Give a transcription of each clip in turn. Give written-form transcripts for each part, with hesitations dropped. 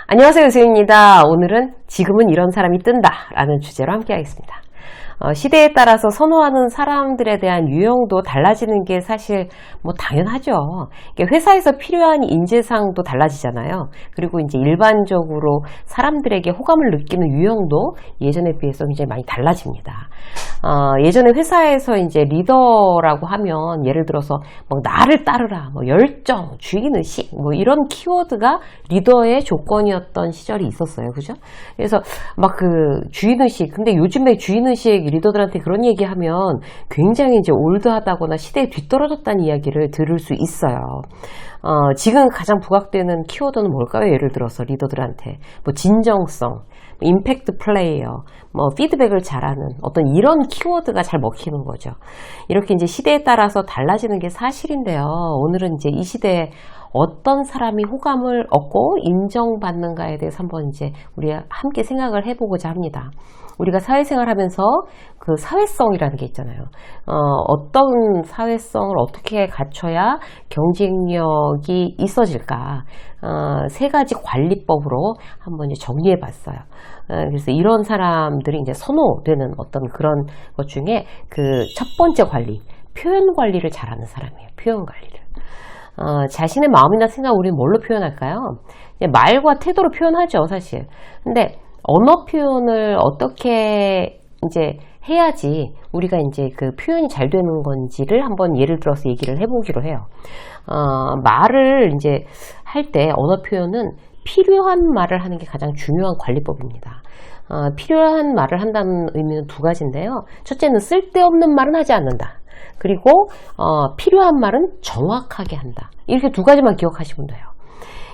안녕하세요, 유수입니다. 오늘은 지금은 이런 사람이 뜬다 라는 주제로 함께 하겠습니다. 시대에 따라서 선호하는 사람들에 대한 유형도 달라지는 게 사실 뭐 당연하죠. 회사에서 필요한 인재상도 달라지잖아요. 그리고 이제 일반적으로 사람들에게 호감을 느끼는 유형도 예전에 비해서 굉장히 많이 달라집니다. 예전에 회사에서 이제 리더라고 하면 예를 들어서 뭐 나를 따르라, 뭐 열정, 주인의식, 뭐 이런 키워드가 리더의 조건이었던 시절이 있었어요. 그죠? 그래서 막 그 주인의식, 근데 요즘에 주인의식 리더들한테 그런 얘기하면 굉장히 이제 올드하다거나 시대에 뒤떨어졌다는 이야기를 들을 수 있어요. 지금 가장 부각되는 키워드는 뭘까요? 예를 들어서 리더들한테 뭐 진정성, 임팩트 플레이어, 뭐 피드백을 잘하는 어떤 이런 키워드가 잘 먹히는 거죠. 이렇게 이제 시대에 따라서 달라지는 게 사실인데요. 오늘은 이제 이 시대에 어떤 사람이 호감을 얻고 인정받는가에 대해서 한번 이제 우리가 함께 생각을 해보고자 합니다. 우리가 사회생활 하면서 그 사회성이라는 게 있잖아요. 어떤 사회성을 어떻게 갖춰야 경쟁력이 있어질까? 세 가지 관리법으로 한번 이제 정리해 봤어요. 그래서 이런 사람들이 이제 선호되는 어떤 그런 것 중에 그 첫 번째 관리, 표현 관리를 잘하는 사람이에요. 표현 관리를. 자신의 마음이나 생각 우리는 뭘로 표현할까요? 말과 태도로 표현하죠, 사실. 근데 언어 표현을 어떻게 이제 해야지 우리가 이제 그 표현이 잘 되는 건지를 한번 예를 들어서 얘기를 해보기로 해요. 말을 이제 할 때 언어 표현은 필요한 말을 하는 게 가장 중요한 관리법입니다. 필요한 말을 한다는 의미는 두 가지인데요. 첫째는 쓸데없는 말은 하지 않는다. 그리고 필요한 말은 정확하게 한다. 이렇게 두 가지만 기억하시면 돼요.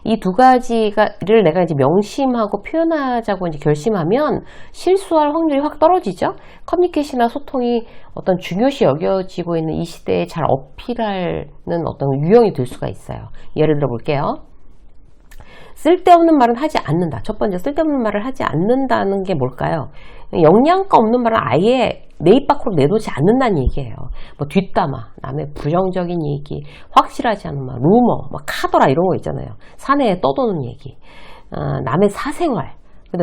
이 두 가지를 내가 이제 명심하고 표현하자고 이제 결심하면 실수할 확률이 확 떨어지죠. 커뮤니케이션이나 소통이 어떤 중요시 여겨지고 있는 이 시대에 잘 어필하는 어떤 유형이 될 수가 있어요. 예를 들어 볼게요. 쓸데없는 말은 하지 않는다. 첫 번째, 쓸데없는 말을 하지 않는다는 게 뭘까요? 영양가 없는 말은 아예 내 입 밖으로 내놓지 않는다는 얘기예요. 뭐 뒷담화, 남의 부정적인 얘기, 확실하지 않은 말, 루머, 막 카더라 이런 거 있잖아요. 사내에 떠도는 얘기, 남의 사생활,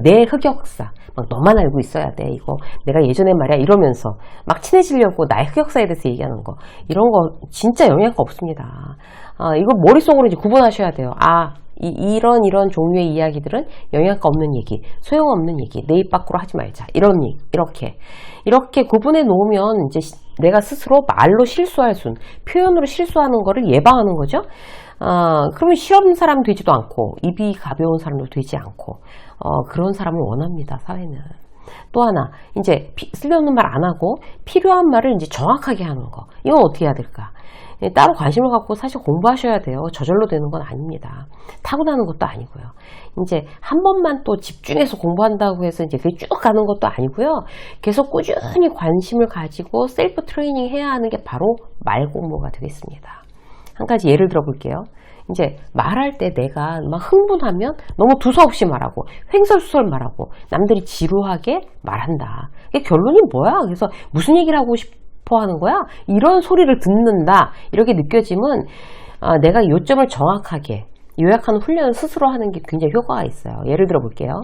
내 흑역사, 막 너만 알고 있어야 돼. 이거 내가 예전에 말이야 이러면서 막 친해지려고 나의 흑역사에 대해서 얘기하는 거, 이런 거 진짜 영양가 없습니다. 이거 머릿속으로 이제 구분하셔야 돼요. 이런 종류의 이야기들은 영양가 없는 얘기, 소용없는 얘기, 내 입 밖으로 하지 말자. 이렇게 구분해 놓으면 이제 내가 스스로 말로 실수할 표현으로 실수하는 거를 예방하는 거죠. 그러면 실없는 사람 되지도 않고, 입이 가벼운 사람도 되지 않고, 그런 사람을 원합니다, 사회는. 또 하나, 이제 쓸데없는 말 안 하고 필요한 말을 이제 정확하게 하는 거. 이건 어떻게 해야 될까? 따로 관심을 갖고 사실 공부하셔야 돼요. 저절로 되는 건 아닙니다. 타고나는 것도 아니고요. 이제 한 번만 또 집중해서 공부한다고 해서 이제 그게 쭉 가는 것도 아니고요. 계속 꾸준히 관심을 가지고 셀프 트레이닝 해야 하는 게 바로 말 공부가 되겠습니다. 한 가지 예를 들어 볼게요. 이제 말할 때 내가 막 흥분하면 너무 두서없이 말하고 횡설수설 말하고 남들이 지루하게 말한다. 이게 결론이 뭐야? 그래서 무슨 얘기를 하고 하는 거야? 이런 소리를 듣는다. 이렇게 느껴지면 내가 요점을 정확하게 요약하는 훈련을 스스로 하는 게 굉장히 효과가 있어요. 예를 들어 볼게요.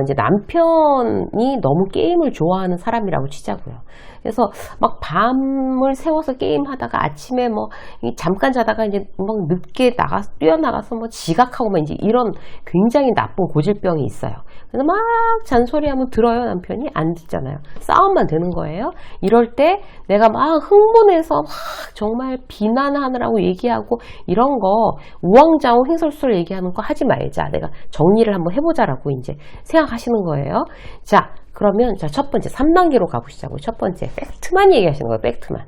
이제 남편이 너무 게임을 좋아하는 사람이라고 치자고요. 그래서 막 밤을 새워서 게임하다가 아침에 뭐 잠깐 자다가 이제 막 늦게 뛰어나가서 뭐 지각하고 막 이제 이런 굉장히 나쁜 고질병이 있어요. 그래서 막 잔소리하면 들어요, 남편이? 안 듣잖아요. 싸움만 되는 거예요. 이럴 때 내가 막 흥분해서 막 정말 비난하느라고 얘기하고 이런 거 우왕좌왕 횡설수설 얘기하는 거 하지 말자. 내가 정리를 한번 해보자라고 이제 생각하시는 거예요. 자, 그러면 첫 번째 3단계로 가보시자고요. 첫 번째 팩트만 얘기하시는 거예요. 팩트만.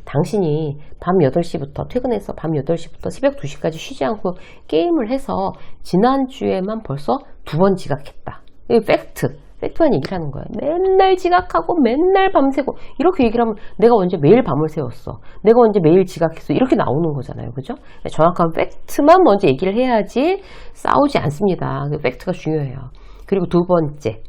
당신이 밤 8시부터 퇴근해서 밤 8시부터 새벽 2시까지 쉬지 않고 게임을 해서 지난주에만 벌써 2번 지각했다. 이게 팩트만 얘기를 하는 거예요. 맨날 지각하고 맨날 밤새고 이렇게 얘기를 하면 내가 언제 매일 밤을 새웠어, 내가 언제 매일 지각했어, 이렇게 나오는 거잖아요. 그죠? 정확한 팩트만 먼저 얘기를 해야지 싸우지 않습니다. 팩트가 중요해요. 그리고 두 번째,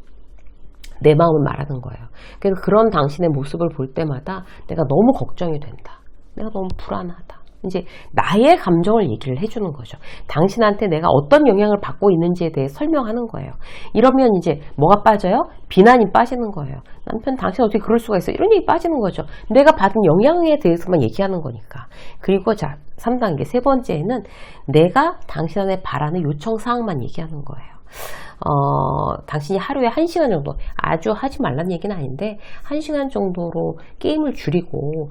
내 마음을 말하는 거예요. 그래서 그런 당신의 모습을 볼 때마다 내가 너무 걱정이 된다. 내가 너무 불안하다. 이제 나의 감정을 얘기를 해주는 거죠. 당신한테 내가 어떤 영향을 받고 있는지에 대해 설명하는 거예요. 이러면 이제 뭐가 빠져요? 비난이 빠지는 거예요. 남편 당신 어떻게 그럴 수가 있어? 이런 얘기 빠지는 거죠. 내가 받은 영향에 대해서만 얘기하는 거니까. 그리고 자, 3단계 세 번째는 내가 당신한테 바라는 요청 사항만 얘기하는 거예요. 당신이 하루에 1시간 정도, 아주 하지 말라는 얘기는 아닌데 1시간 정도로 게임을 줄이고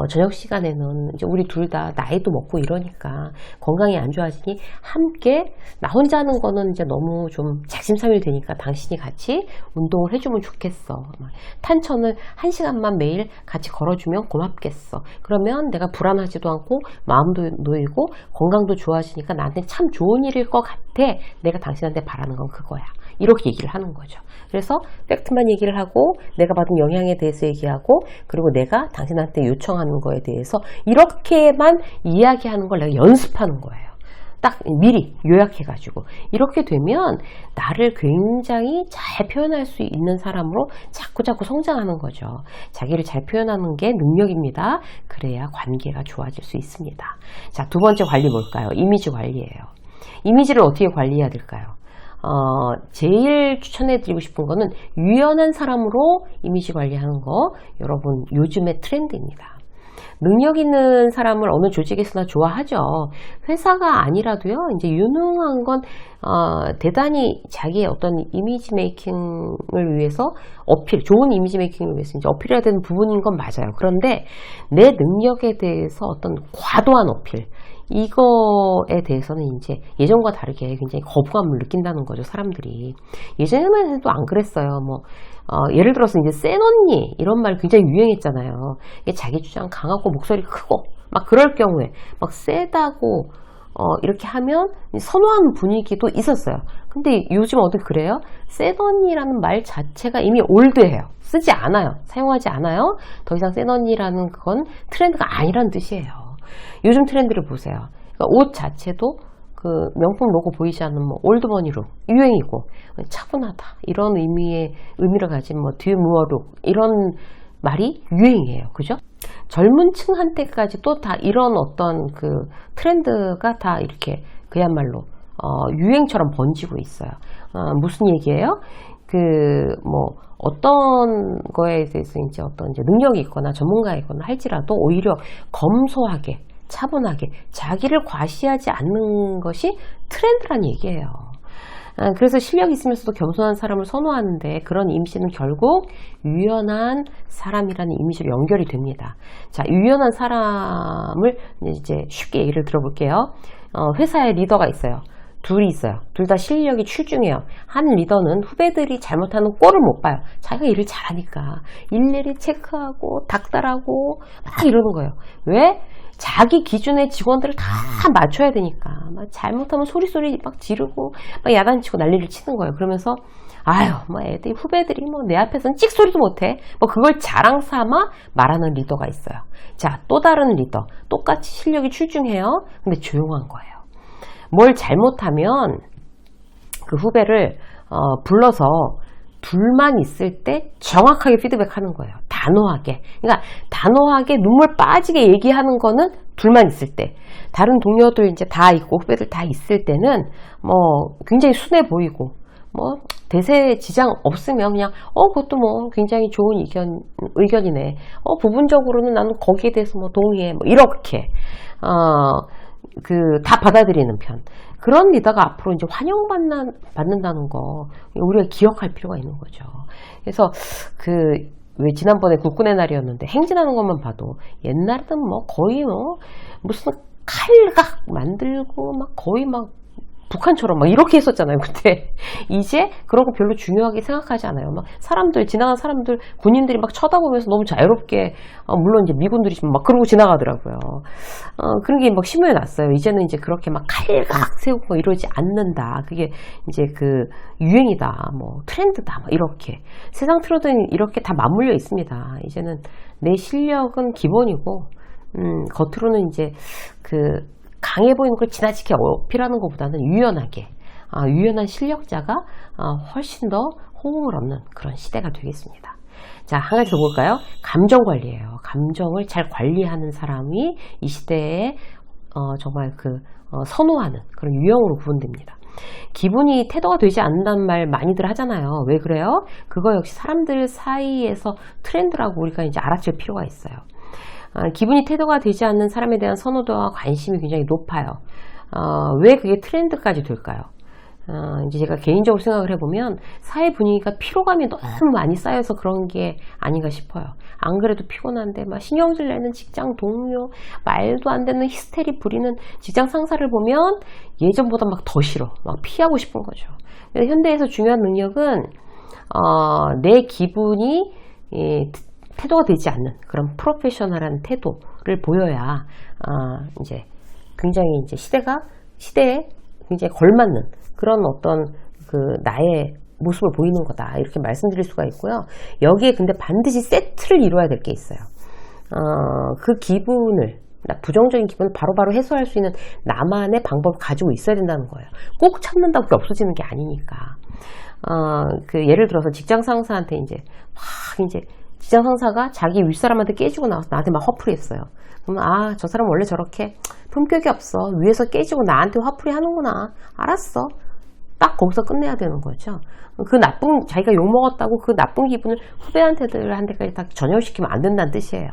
저녁 시간에는 이제 우리 둘 다 나이도 먹고 이러니까 건강이 안 좋아지니 함께, 나 혼자 하는 거는 이제 너무 좀 작심삼일 되니까 당신이 같이 운동을 해주면 좋겠어. 탄천을 1시간만 매일 같이 걸어주면 고맙겠어. 그러면 내가 불안하지도 않고 마음도 놓이고 건강도 좋아지니까 나한테 참 좋은 일일 것 같아. 내가 당신한테 바라는 건 그거야. 이렇게 얘기를 하는 거죠. 그래서 팩트만 얘기를 하고 내가 받은 영향에 대해서 얘기하고 그리고 내가 당신한테 요청하는 거에 대해서 이렇게만 이야기하는 걸 내가 연습하는 거예요. 딱 미리 요약해가지고 이렇게 되면 나를 굉장히 잘 표현할 수 있는 사람으로 자꾸자꾸 성장하는 거죠. 자기를 잘 표현하는 게 능력입니다. 그래야 관계가 좋아질 수 있습니다. 자, 두 번째 관리 뭘까요? 이미지 관리예요. 이미지를 어떻게 관리해야 될까요? 제일 추천해드리고 싶은 거는 유연한 사람으로 이미지 관리하는 거, 여러분 요즘의 트렌드입니다. 능력 있는 사람을 어느 조직에서나 좋아하죠. 회사가 아니라도요, 이제 유능한 건 대단히 자기의 어떤 이미지 메이킹을 위해서 좋은 이미지 메이킹을 위해서 이제 어필해야 되는 부분인 건 맞아요. 그런데 내 능력에 대해서 어떤 과도한 어필, 이거에 대해서는 이제 예전과 다르게 굉장히 거부감을 느낀다는 거죠, 사람들이. 예전에만 해도 안 그랬어요. 예를 들어서 이제 센 언니, 이런 말 굉장히 유행했잖아요. 이게 자기 주장 강하고 목소리 크고, 막 그럴 경우에, 막 세다고, 이렇게 하면 선호하는 분위기도 있었어요. 근데 요즘 어떻게 그래요? 센 언니라는 말 자체가 이미 올드해요. 쓰지 않아요. 사용하지 않아요. 더 이상 센 언니라는 그건 트렌드가 아니라는 뜻이에요. 요즘 트렌드를 보세요. 그러니까 옷 자체도 그 명품 로고 보이지 않는 올드머니룩 유행이고, 차분하다 이런 의미를 가진 듀무어룩 이런 말이 유행이에요. 그죠? 젊은 층한테까지 또 다 이런 어떤 그 트렌드가 다 이렇게 그야말로 유행처럼 번지고 있어요. 무슨 얘기예요? 어떤 거에 대해서 이제 어떤 이제 능력이 있거나 전문가이거나 할지라도 오히려 검소하게, 차분하게, 자기를 과시하지 않는 것이 트렌드란 얘기예요. 그래서 실력이 있으면서도 겸손한 사람을 선호하는데 그런 이미지는 결국 유연한 사람이라는 이미지로 연결이 됩니다. 자, 유연한 사람을 이제 쉽게 예를 들어볼게요. 회사에 리더가 있어요. 둘이 있어요. 둘 다 실력이 출중해요. 한 리더는 후배들이 잘못하는 꼴을 못 봐요. 자기가 일을 잘하니까 일일이 체크하고 닥달하고 막 이러는 거예요. 왜? 자기 기준의 직원들을 다 맞춰야 되니까 막 잘못하면 소리소리 막 지르고 막 야단치고 난리를 치는 거예요. 그러면서 아유, 애들 후배들이 내 앞에서는 찍소리도 못해. 그걸 자랑 삼아 말하는 리더가 있어요. 자, 또 다른 리더, 똑같이 실력이 출중해요. 근데 조용한 거예요. 뭘 잘못하면 그 후배를 불러서 둘만 있을 때 정확하게 피드백하는 거예요. 단호하게. 그러니까 단호하게 눈물 빠지게 얘기하는 거는 둘만 있을 때. 다른 동료들 이제 다 있고 후배들 다 있을 때는 굉장히 순해 보이고 대세 지장 없으면 그냥 그것도 굉장히 좋은 의견이네. 부분적으로는 나는 거기에 대해서 동의해. 이렇게 다 받아들이는 편. 그런 리더가 앞으로 이제 환영받는다는 거 우리가 기억할 필요가 있는 거죠. 그래서 왜 지난번에 국군의 날이었는데 행진하는 것만 봐도 옛날에는 거의 무슨 칼각 만들고 거의 북한처럼 이렇게 했었잖아요. 그때 이제 그런 거 별로 중요하게 생각하지 않아요. 지나가는 사람들, 군인들이 쳐다보면서 너무 자유롭게, 물론 이제 미군들이 그러고 지나가더라고요. 그런 게 신문에 났어요. 이제는 이제 그렇게 칼각 세우고 이러지 않는다. 그게 이제 유행이다, 트렌드다, 이렇게. 세상 트렌드는 이렇게 다 맞물려 있습니다. 이제는 내 실력은 기본이고, 겉으로는 이제 강해 보이는 걸 지나치게 어필하는 것보다는 유연하게, 유연한 실력자가 훨씬 더 호응을 얻는 그런 시대가 되겠습니다. 자, 한 가지 더 볼까요? 감정 관리예요. 감정을 잘 관리하는 사람이 이 시대에 정말 선호하는 그런 유형으로 구분됩니다. 기분이 태도가 되지 않는다는 말 많이들 하잖아요. 왜 그래요? 그거 역시 사람들 사이에서 트렌드라고 우리가 이제 알아챌 필요가 있어요. 기분이 태도가 되지 않는 사람에 대한 선호도와 관심이 굉장히 높아요. 왜 그게 트렌드까지 될까요? 이제 제가 개인적으로 생각을 해보면 사회 분위기가 피로감이 너무 많이 쌓여서 그런 게 아닌가 싶어요. 안 그래도 피곤한데 막 신경질 내는 직장 동료, 말도 안 되는 히스테리 부리는 직장 상사를 보면 예전보다 막 더 싫어. 막 피하고 싶은 거죠. 현대에서 중요한 능력은 내 기분이 태도가 되지 않는 그런 프로페셔널한 태도를 보여야 이제 굉장히 이제 시대에 굉장히 걸맞는 그런 어떤 나의 모습을 보이는 거다 이렇게 말씀드릴 수가 있고요. 여기에 근데 반드시 세트를 이루어야 될 게 있어요. 그 기분을 부정적인 기분을 바로바로 해소할 수 있는 나만의 방법을 가지고 있어야 된다는 거예요. 꼭 참는다고 그게 없어지는 게 아니니까. 예를 들어서 직장 상사한테 이제 직장 상사가 자기 윗사람한테 깨지고 나와서 나한테 막 화풀이 했어요. 그러면 저 사람 원래 저렇게 품격이 없어. 위에서 깨지고 나한테 화풀이 하는구나. 알았어. 딱 거기서 끝내야 되는 거죠. 자기가 욕먹었다고 그 나쁜 기분을 후배한테까지 다 전염시키면 안 된다는 뜻이에요.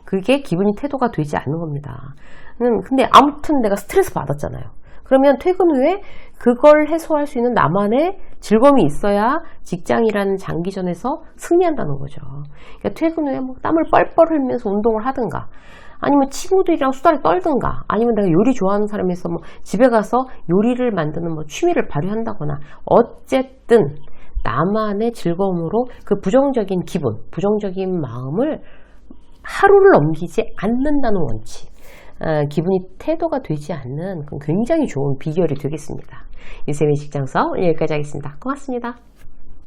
그게 기분이 태도가 되지 않는 겁니다. 근데 아무튼 내가 스트레스 받았잖아요. 그러면 퇴근 후에 그걸 해소할 수 있는 나만의 즐거움이 있어야 직장이라는 장기전에서 승리한다는 거죠. 그러니까 퇴근 후에 땀을 뻘뻘 흘리면서 운동을 하든가, 아니면 친구들이랑 수다를 떨든가, 아니면 내가 요리 좋아하는 사람에서 집에 가서 요리를 만드는 취미를 발휘한다거나, 어쨌든 나만의 즐거움으로 그 부정적인 기분, 부정적인 마음을 하루를 넘기지 않는다는 원칙, 기분이 태도가 되지 않는 굉장히 좋은 비결이 되겠습니다. 유쌤의 직장서 오늘 여기까지 하겠습니다. 고맙습니다.